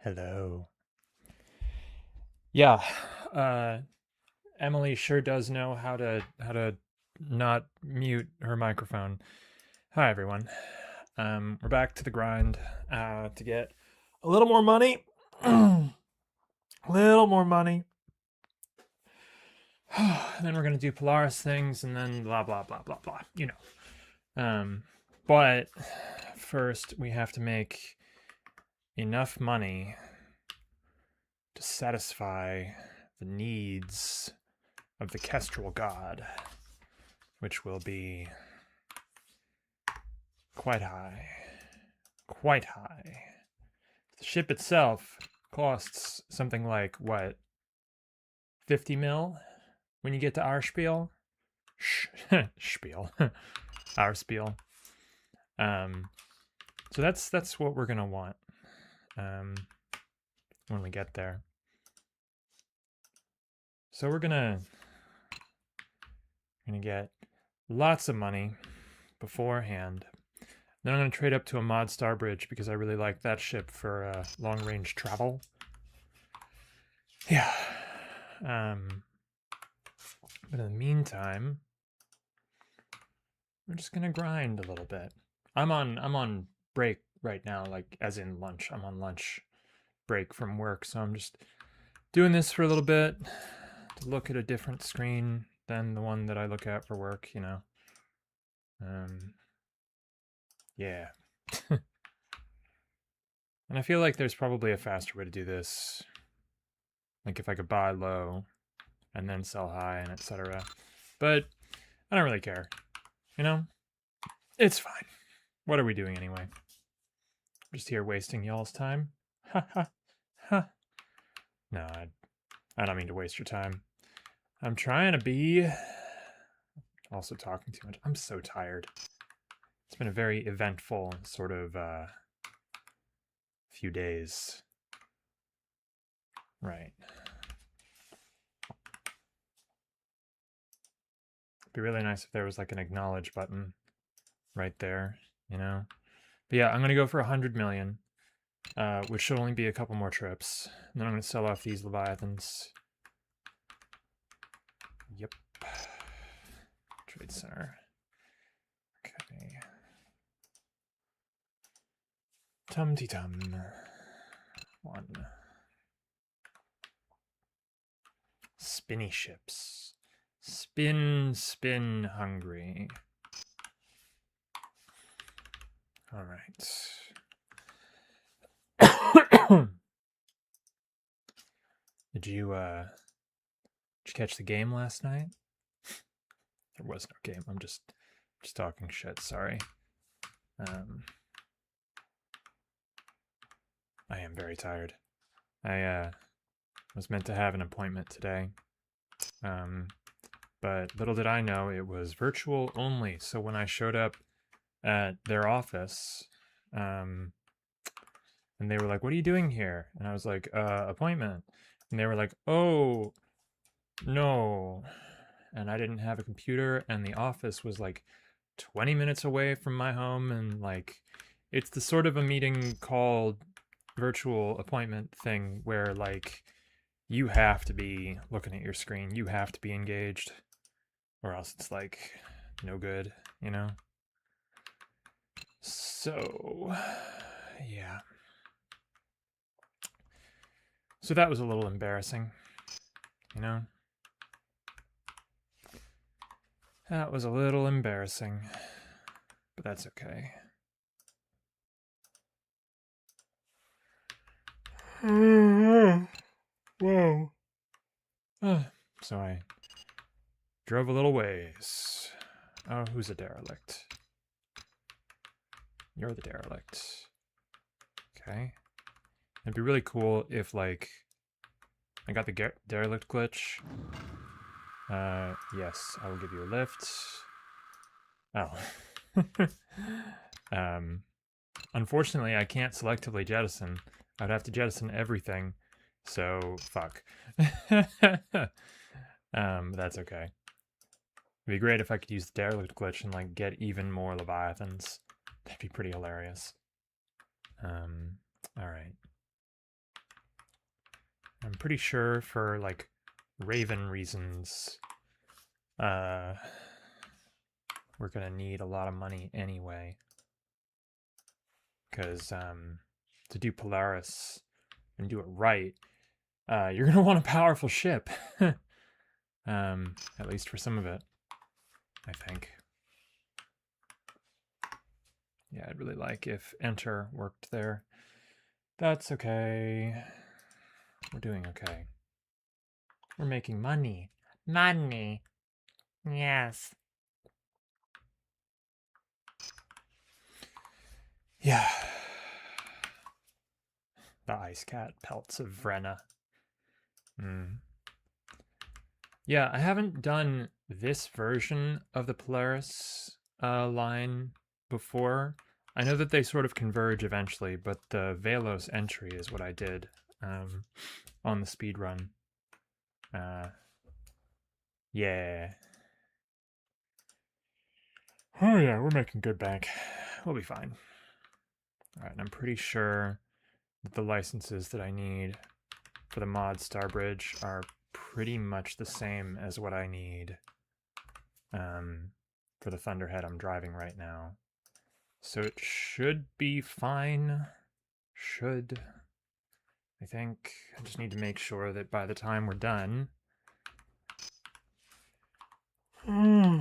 Hello. Yeah, Emily sure does know how to not mute her microphone. Hi everyone. We're back to the grind to get a little more money. A little more money. Then we're gonna do Polaris things and then blah blah blah blah blah. But first we have to make enough money to satisfy the needs of the Kestrel god, which will be quite high. Quite high. The ship itself costs something like, what, 50 mil when you get to our spiel? Spiel. Our spiel. So that's what we're gonna want when we get there. So we're gonna get lots of money beforehand. Then I'm going to trade up to a mod star bridge because I really like that ship for long range travel. Yeah. But in the meantime, we're just gonna grind a little bit. I'm on break right now, like as in lunch. I'm on lunch break from work, so I'm just doing this for a little bit to look at a different screen than the one that I look at for work, you know. Yeah. And I feel like there's probably a faster way to do this. Like if I could buy low and then sell high and etc. But I don't really care. You know? It's fine. What are we doing anyway? Just here wasting y'all's time? Ha ha ha. No, I don't mean to waste your time. I'm trying to be... Also talking too much. I'm so tired. It's been a very eventful sort of few days. Right. It'd be really nice if there was like an acknowledge button right there, you know? But yeah, I'm gonna go for 100 million, which should only be a couple more trips. And then I'm gonna sell off these Leviathans. Yep. Trade center. Okay. Tum-ti-tum. One. Spinny ships. Spin, spin, hungry. All right. Did you catch the game last night? There was no game. I'm just talking shit. Sorry. I am very tired. I was meant to have an appointment today. But little did I know it was virtual only. So when I showed up at their office, and they were like, "What are you doing here?" And I was like, appointment." And they were like, "Oh, no." And I didn't have a computer, and the office was like 20 minutes away from my home, and like it's the sort of a meeting called virtual appointment thing where like you have to be looking at your screen, you have to be engaged, or else it's like no good, you know? So, yeah. So that was a little embarrassing, you know? That was a little embarrassing, but that's okay. Whoa. So I drove a little ways. Oh, who's a derelict? You're the derelict. Okay. It'd be really cool if, like, I got the derelict glitch. Yes, I will give you a lift. Oh. Unfortunately, I can't selectively jettison. I'd have to jettison everything, so fuck. That's okay. It'd be great if I could use the derelict glitch and like get even more Leviathans. That'd be pretty hilarious. All right. I'm pretty sure for like Raven reasons, we're gonna need a lot of money anyway. Because to do Polaris and do it right, you're gonna want a powerful ship. At least for some of it, I think. Yeah, I'd really like if Enter worked there. That's okay. We're doing okay. We're making money. Money. Yes. Yeah. The ice cat pelts of Vrenna. Yeah, I haven't done this version of the Polaris line before. I know that they sort of converge eventually, but the Velos entry is what I did on the speed run. Yeah. Oh yeah, we're making good bank. We'll be fine. All right, and I'm pretty sure that the licenses that I need for the mod Starbridge are pretty much the same as what I need for the Thunderhead I'm driving right now. So it should be fine. Should. I think I just need to make sure that by the time we're done, we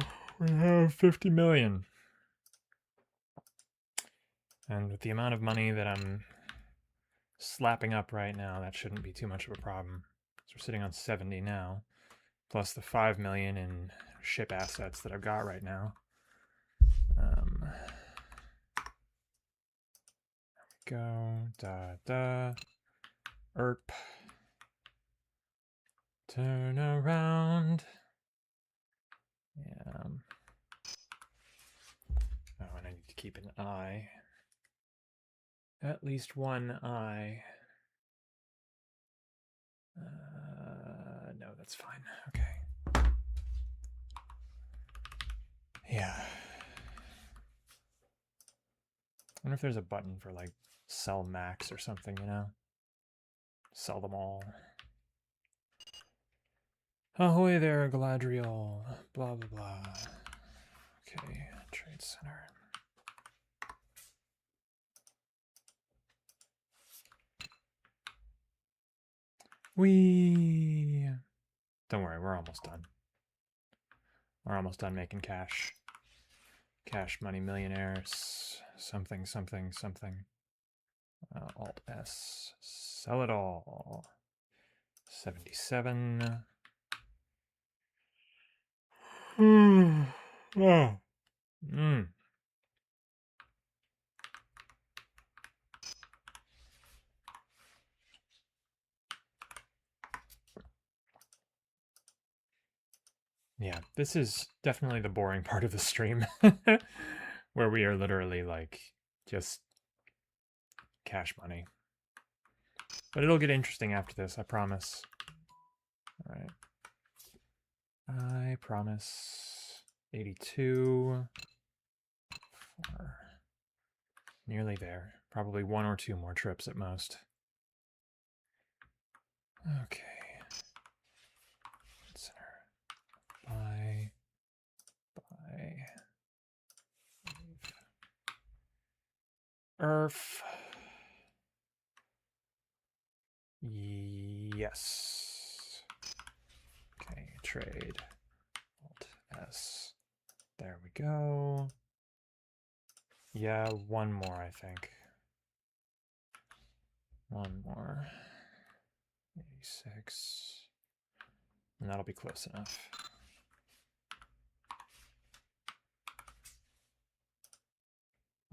have 50 million. And with the amount of money that I'm slapping up right now, that shouldn't be too much of a problem. So we're sitting on 70 now, plus the 5 million in ship assets that I've got right now. There we go. Erp. Turn around. Yeah. Oh, and I need to keep an eye. At least one eye. No, that's fine. Okay. Yeah. I wonder if there's a button for like sell max or something, you know? Sell them all. Ahoy there, Galadriel. Blah, blah, blah. Okay, Trade Center. Whee! Don't worry, we're almost done. We're almost done making cash. Cash money millionaires. Something, something, something. Alt S. Sell it all. 77. Oh. Yeah, this is definitely the boring part of the stream where we are literally like just cash money. But it'll get interesting after this, I promise. All right. I promise. 82. 4. Nearly there. Probably 1 or 2 more trips at most. Okay. Center. Buy. Earth. Yes. Okay, trade. Alt S. There we go. Yeah, one more, I think. One more. 86. And that'll be close enough.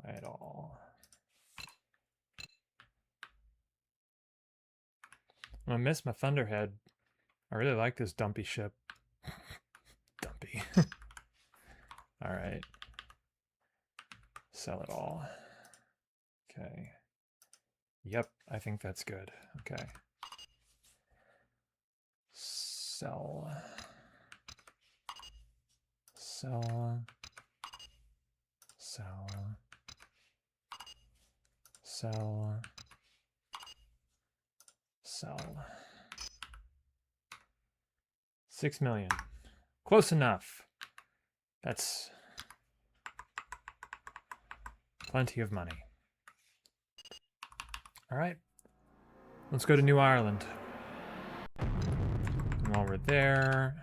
At all. I'm gonna miss my Thunderhead. I really like this dumpy ship. Dumpy. All right. Sell it all. Okay. Yep, I think that's good. Okay. Sell. Sell. Sell. Sell. Sell. 6 million. Close enough. That's plenty of money. All right. Let's go to New Ireland. And while we're there,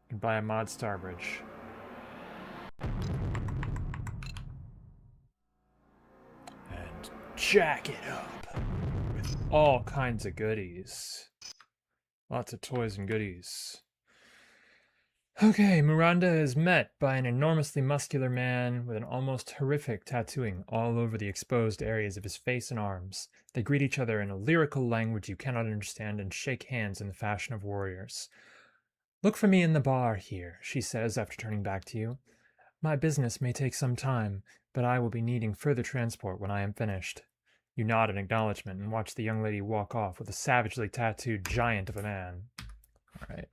we can buy a mod Starbridge. And jack it up with all kinds of goodies. Lots of toys and goodies. Okay, Miranda is met by an enormously muscular man with an almost horrific tattooing all over the exposed areas of his face and arms. They greet each other in a lyrical language you cannot understand and shake hands in the fashion of warriors. Look for me in the bar here, she says after turning back to you. My business may take some time, but I will be needing further transport when I am finished. You nod in acknowledgement and watch the young lady walk off with a savagely tattooed giant of a man. All right.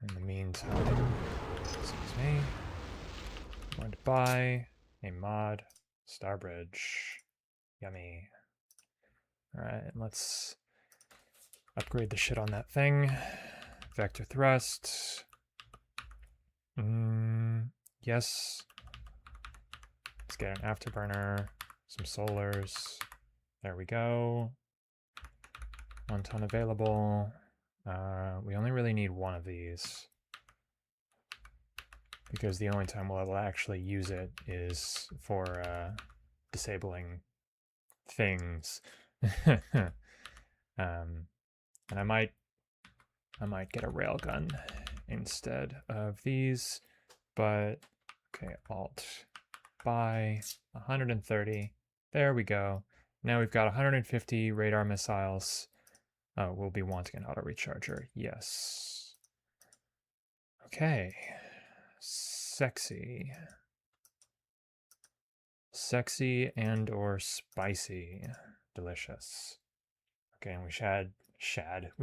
In the meantime, excuse me, I'm going to buy a mod Starbridge. Yummy. Alright, let's upgrade the shit on that thing. Vector thrust. Yes. Let's get an afterburner, some solars. There we go. 1 ton available. We only really need one of these because the only time we'll actually use it is for disabling things. And I might get a railgun instead of these, but okay, Alt buy 130. There we go. Now we've got 150 radar missiles. Oh, we'll be wanting an auto recharger. Yes. Okay. Sexy. Sexy and or spicy. Delicious. Okay, and we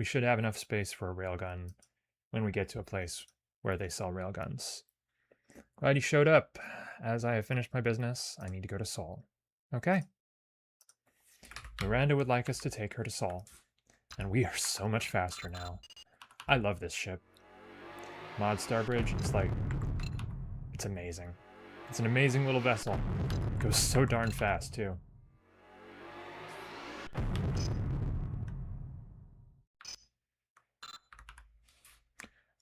should have enough space for a railgun when we get to a place where they sell railguns. Glad you showed up. As I have finished my business, I need to go to Sol. Okay. Miranda would like us to take her to Sol. And we are so much faster now. I love this ship. Mod Starbridge, it's amazing. It's an amazing little vessel. It goes so darn fast, too.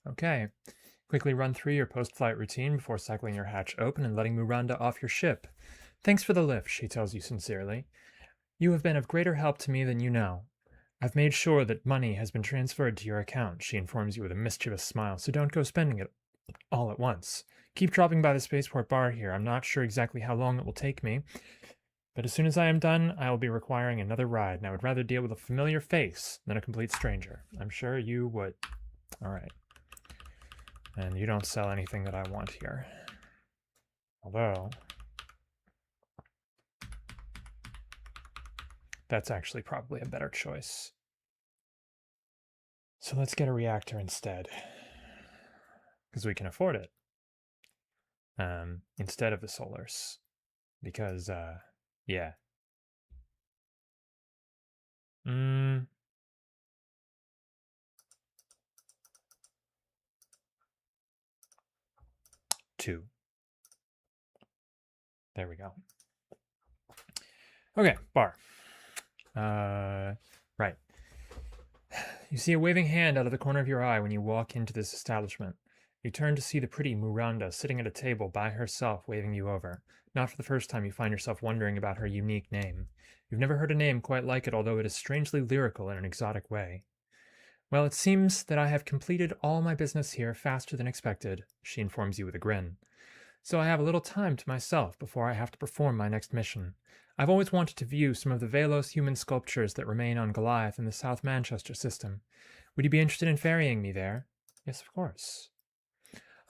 Okay. Quickly run through your post-flight routine before cycling your hatch open and letting Miranda off your ship. Thanks for the lift, she tells you sincerely. You have been of greater help to me than you know. I've made sure that money has been transferred to your account, she informs you with a mischievous smile, so don't go spending it all at once. Keep dropping by the spaceport bar here. I'm not sure exactly how long it will take me, but as soon as I am done, I will be requiring another ride, and I would rather deal with a familiar face than a complete stranger. I'm sure you would. All right. And you don't sell anything that I want here. Although, that's actually probably a better choice. So let's get a reactor instead. Because we can afford it. Instead of the solars. Because, yeah. Two. There we go. Okay, bar. Right. You see a waving hand out of the corner of your eye when you walk into this establishment. You turn to see the pretty Miranda sitting at a table by herself, waving you over. Not for the first time you find yourself wondering about her unique name. You've never heard a name quite like it, although it is strangely lyrical in an exotic way. Well, it seems that I have completed all my business here faster than expected, she informs you with a grin. So I have a little time to myself before I have to perform my next mission. I've always wanted to view some of the Velos human sculptures that remain on Goliath in the South Manchester system. Would you be interested in ferrying me there? Yes, of course.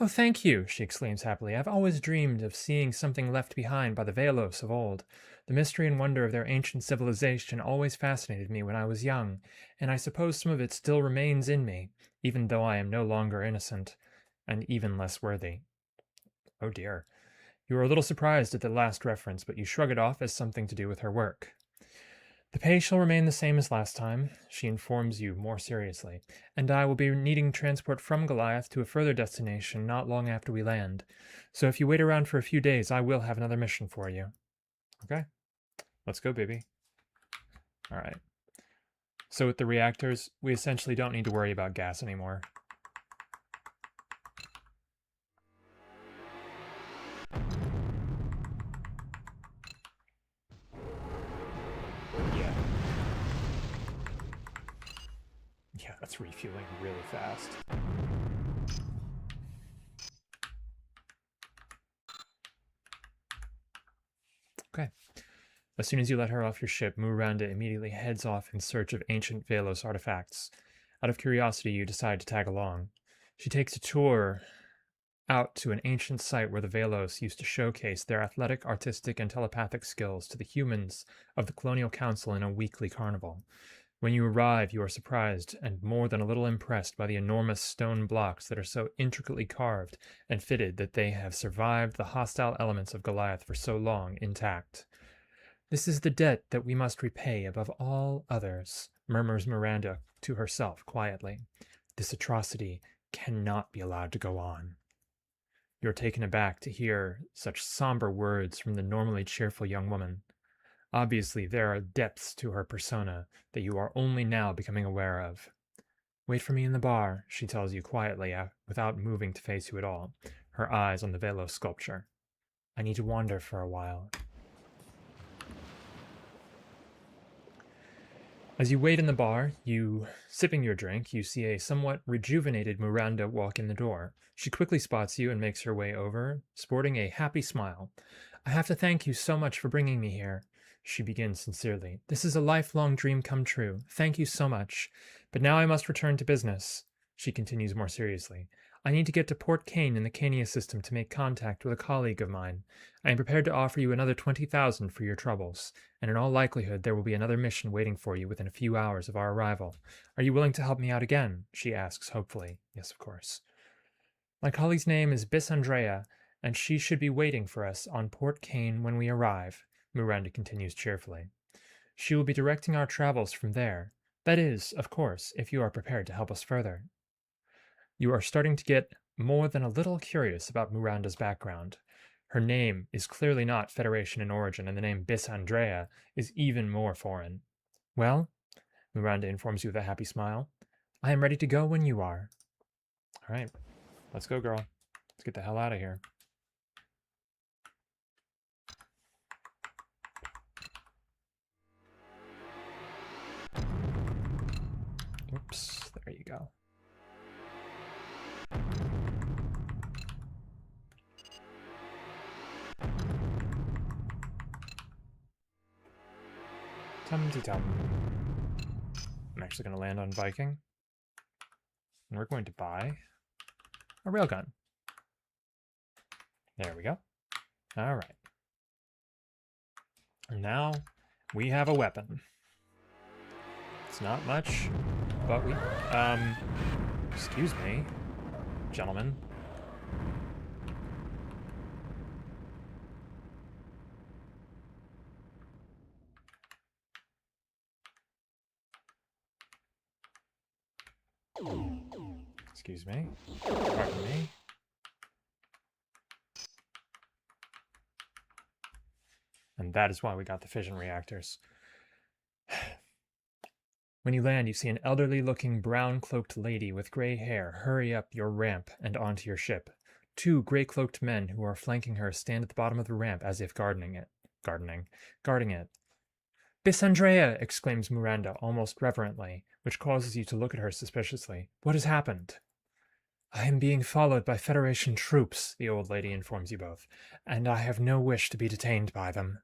Oh, thank you, she exclaims happily. I've always dreamed of seeing something left behind by the Velos of old. The mystery and wonder of their ancient civilization always fascinated me when I was young, and I suppose some of it still remains in me, even though I am no longer innocent, and even less worthy. Oh dear. You are a little surprised at the last reference, but you shrug it off as something to do with her work. The pay shall remain the same as last time, she informs you more seriously, and I will be needing transport from Goliath to a further destination not long after we land. So if you wait around for a few days, I will have another mission for you. Okay, let's go, baby. All right. So with the reactors, we essentially don't need to worry about gas anymore. Yeah. Yeah, that's refueling really fast. Okay. As soon as you let her off your ship, Miranda immediately heads off in search of ancient Velos artifacts. Out of curiosity, you decide to tag along. She takes a tour out to an ancient site where the Velos used to showcase their athletic, artistic, and telepathic skills to the humans of the Colonial Council in a weekly carnival. When you arrive, you are surprised and more than a little impressed by the enormous stone blocks that are so intricately carved and fitted that they have survived the hostile elements of Goliath for so long intact. This is the debt that we must repay above all others, murmurs Miranda to herself quietly. This atrocity cannot be allowed to go on. You're taken aback to hear such somber words from the normally cheerful young woman. Obviously, there are depths to her persona that you are only now becoming aware of. Wait for me in the bar, she tells you quietly, without moving to face you at all, her eyes on the Velos sculpture. I need to wander for a while. As you wait in the bar, sipping your drink, you see a somewhat rejuvenated Miranda walk in the door. She quickly spots you and makes her way over, sporting a happy smile. I have to thank you so much for bringing me here. She begins sincerely. This is a lifelong dream come true. Thank you so much. But now I must return to business. She continues more seriously. I need to get to Port Kane in the Cania system to make contact with a colleague of mine. I am prepared to offer you another 20,000 for your troubles, and in all likelihood there will be another mission waiting for you within a few hours of our arrival. Are you willing to help me out again? She asks hopefully. Yes, of course. My colleague's name is Bis Andrea, and she should be waiting for us on Port Kane when we arrive, Miranda continues cheerfully. She will be directing our travels from there. That is, of course, if you are prepared to help us further. You are starting to get more than a little curious about Miranda's background. Her name is clearly not Federation in origin, and the name Bis Andrea is even more foreign. Well, Miranda informs you with a happy smile, I am ready to go when you are. All right, let's go, girl. Let's get the hell out of here. Oops, there you go. Tum-ti-tum. I'm actually going to land on Viking. And we're going to buy a railgun. There we go. All right. And now we have a weapon. It's not much, but we... excuse me, gentlemen. Excuse me. Pardon me. And that is why we got the fission reactors. When you land, you see an elderly-looking, brown-cloaked lady with gray hair hurry up your ramp and onto your ship. Two gray-cloaked men who are flanking her stand at the bottom of the ramp as if guarding it. Bis Andrea! Exclaims Miranda, almost reverently, which causes you to look at her suspiciously. What has happened? I am being followed by Federation troops, the old lady informs you both, and I have no wish to be detained by them.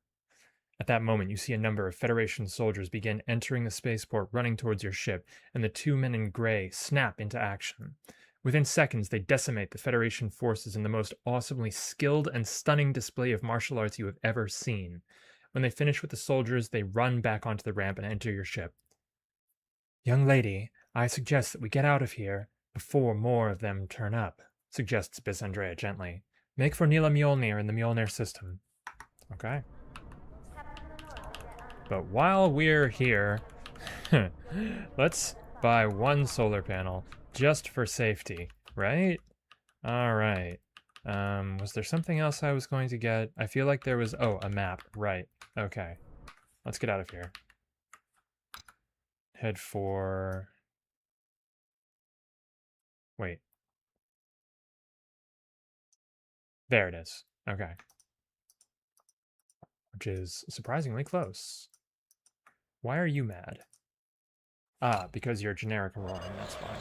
At that moment, you see a number of Federation soldiers begin entering the spaceport, running towards your ship, and the two men in gray snap into action. Within seconds, they decimate the Federation forces in the most awesomely skilled and stunning display of martial arts you have ever seen. When they finish with the soldiers, they run back onto the ramp and enter your ship. Young lady, I suggest that we get out of here before more of them turn up, suggests Bis Andrea gently. Make for Nila Mjolnir in the Mjolnir system. Okay. But while we're here, let's buy one solar panel just for safety, right? All right. Was there something else I was going to get? I feel like there was, oh, a map, right. Okay. Let's get out of here. Head for, wait. There it is. Okay. Which is surprisingly close. Why are you mad? Ah, because you're generic roaring, that's why.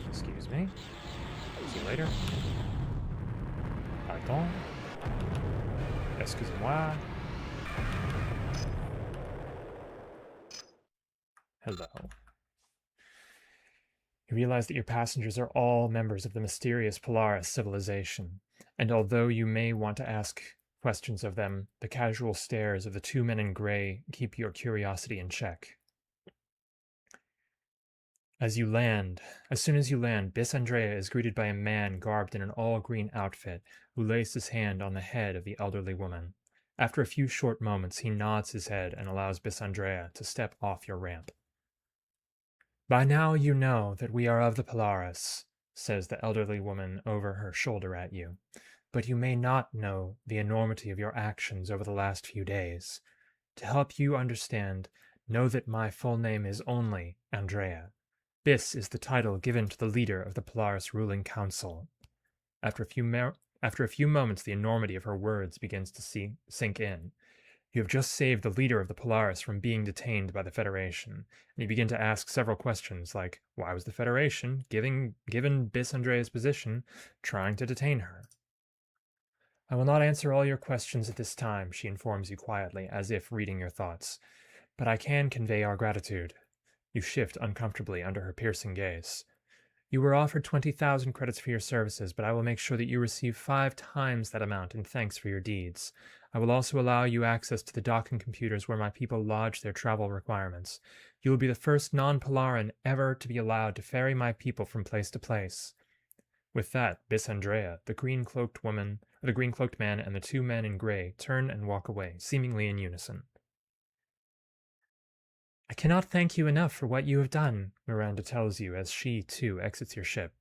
Excuse me. See you later. Pardon. Excusez-moi. Hello. You realize that your passengers are all members of the mysterious Polaris civilization, and although you may want to ask questions of them, the casual stares of the two men in gray keep your curiosity in check. As soon as you land, Bis Andrea is greeted by a man garbed in an all-green outfit who lays his hand on the head of the elderly woman. After a few short moments, he nods his head and allows Bis Andrea to step off your ramp. By now you know that we are of the Polaris, says the elderly woman over her shoulder at you, but you may not know the enormity of your actions over the last few days. To help you understand, know that my full name is only Andrea. Bis is the title given to the leader of the Polaris ruling council. After a few moments, the enormity of her words begins to sink in. You have just saved the leader of the Polaris from being detained by the Federation, and you begin to ask several questions like, why was the Federation, given Bis Andrea's position, trying to detain her? I will not answer all your questions at this time, she informs you quietly, as if reading your thoughts, but I can convey our gratitude. You shift uncomfortably under her piercing gaze. You were offered 20,000 credits for your services, but I will make sure that you receive 5 times that amount in thanks for your deeds. I will also allow you access to the docking computers where my people lodge their travel requirements. You will be the first non-Polaran ever to be allowed to ferry my people from place to place. With that, Bis Andrea, the green-cloaked man, and the two men in gray turn and walk away, seemingly in unison. I cannot thank you enough for what you have done, Miranda tells you as she, too, exits your ship.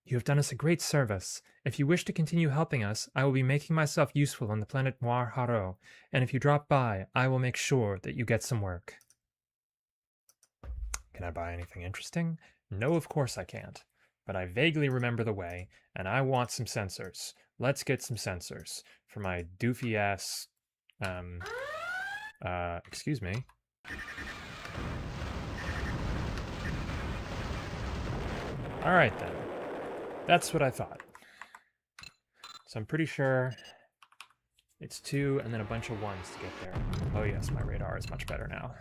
You have done us a great service. If you wish to continue helping us, I will be making myself useful on the planet Noir Haro, and if you drop by, I will make sure that you get some work. Can I buy anything interesting? No, of course I can't. But I vaguely remember the way, and I want some sensors. Let's get some sensors for my doofy-ass, excuse me. Alright then. That's what I thought. So I'm pretty sure it's 2 and then a bunch of 1s to get there. Oh yes, my radar is much better now.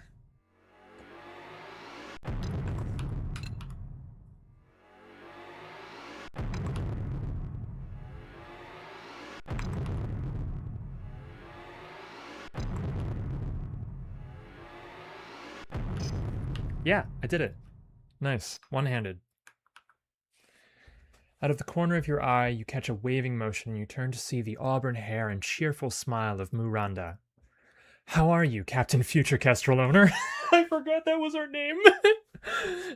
Yeah, I did it. Nice. One-handed. Out of the corner of your eye, you catch a waving motion and you turn to see the auburn hair and cheerful smile of Miranda. How are you, Captain Future Kestrel Owner? I forgot that was her name.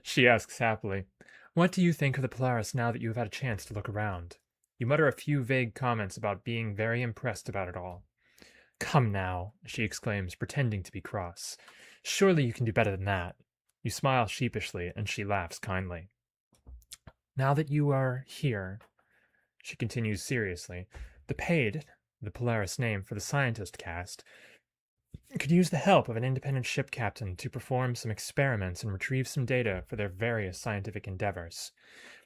She asks happily. What do you think of the Polaris now that you have had a chance to look around? You mutter a few vague comments about being very impressed about it all. Come now, she exclaims, pretending to be cross. Surely you can do better than that. You smile sheepishly, and she laughs kindly. Now that you are here, she continues seriously, the paid, the Polaris name for the scientist caste, could use the help of an independent ship captain to perform some experiments and retrieve some data for their various scientific endeavors.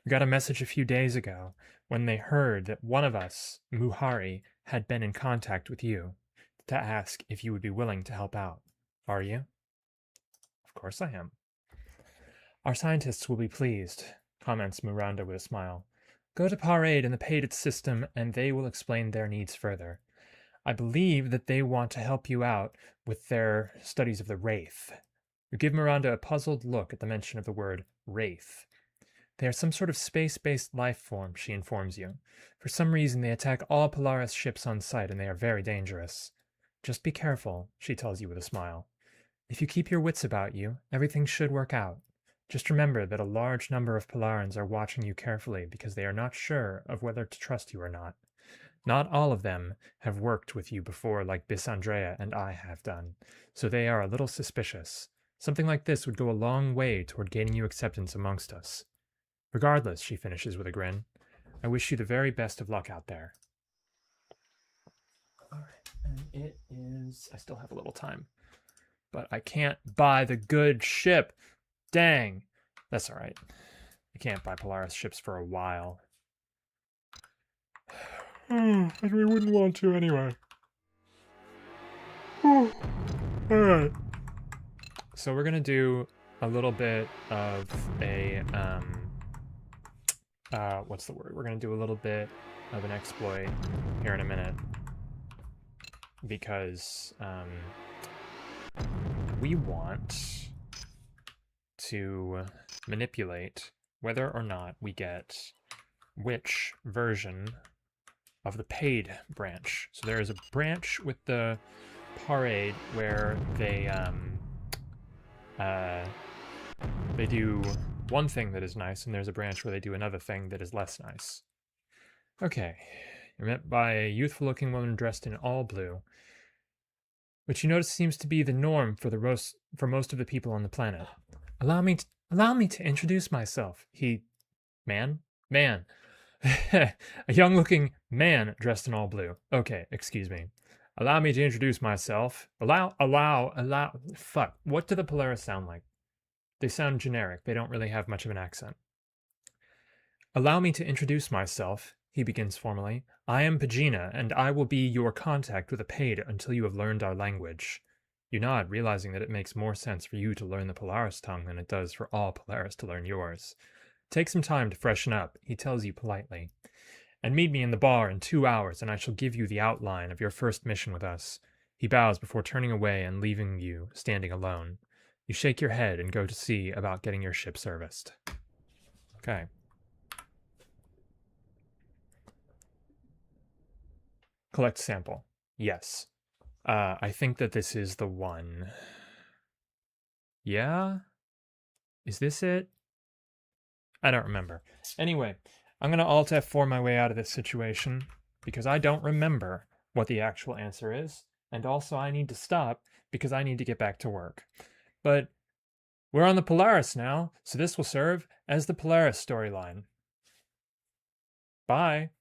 We got a message a few days ago when they heard that one of us, Muhari, had been in contact with you to ask if you would be willing to help out. Are you? Of course I am. Our scientists will be pleased, comments Miranda with a smile. Go to Parade in the paid system and they will explain their needs further. I believe that they want to help you out with their studies of the Wraith. You give Miranda a puzzled look at the mention of the word Wraith. They are some sort of space-based life form, she informs you. For some reason, they attack all Polaris ships on sight, and they are very dangerous. Just be careful, she tells you with a smile. If you keep your wits about you, everything should work out. Just remember that a large number of Polarans are watching you carefully because they are not sure of whether to trust you or not. Not all of them have worked with you before like Bisandrea and I have done, so they are a little suspicious. Something like this would go a long way toward gaining you acceptance amongst us. Regardless, she finishes with a grin, I wish you the very best of luck out there. Alright, and it is... I still have a little time. But I can't buy the good ship. Dang. That's alright. I can't buy Polaris ships for a while. And we wouldn't want to anyway. Alright. So we're gonna do a little bit of a, what's the word? We're gonna do a little bit of an exploit here in a minute. Because, we want to manipulate whether or not we get which version of the paid branch. So there is a branch with the parade where they do one thing that is nice, and there's a branch where they do another thing that is less nice. Okay, you're met by a youthful-looking woman dressed in all blue, which you notice seems to be the norm for most of the people on the planet. Allow me to introduce myself. Man? A young-looking man dressed in all blue. Okay, excuse me. Allow me to introduce myself. Fuck. What do the Polaris sound like? They sound generic. They don't really have much of an accent. Allow me to introduce myself, he begins formally. I am Pagina, and I will be your contact with a paid until you have learned our language. You nod, realizing that it makes more sense for you to learn the Polaris tongue than it does for all Polaris to learn yours. Take some time to freshen up, he tells you politely. And meet me in the bar in 2 hours, and I shall give you the outline of your first mission with us. He bows before turning away and leaving you standing alone. You shake your head and go to see about getting your ship serviced. Okay. Collect sample. Yes. I think that this is the one. Yeah? Is this it? I don't remember. Anyway, I'm going to Alt F4 my way out of this situation because I don't remember what the actual answer is. And also I need to stop because I need to get back to work. But we're on the Polaris now, so this will serve as the Polaris storyline. Bye.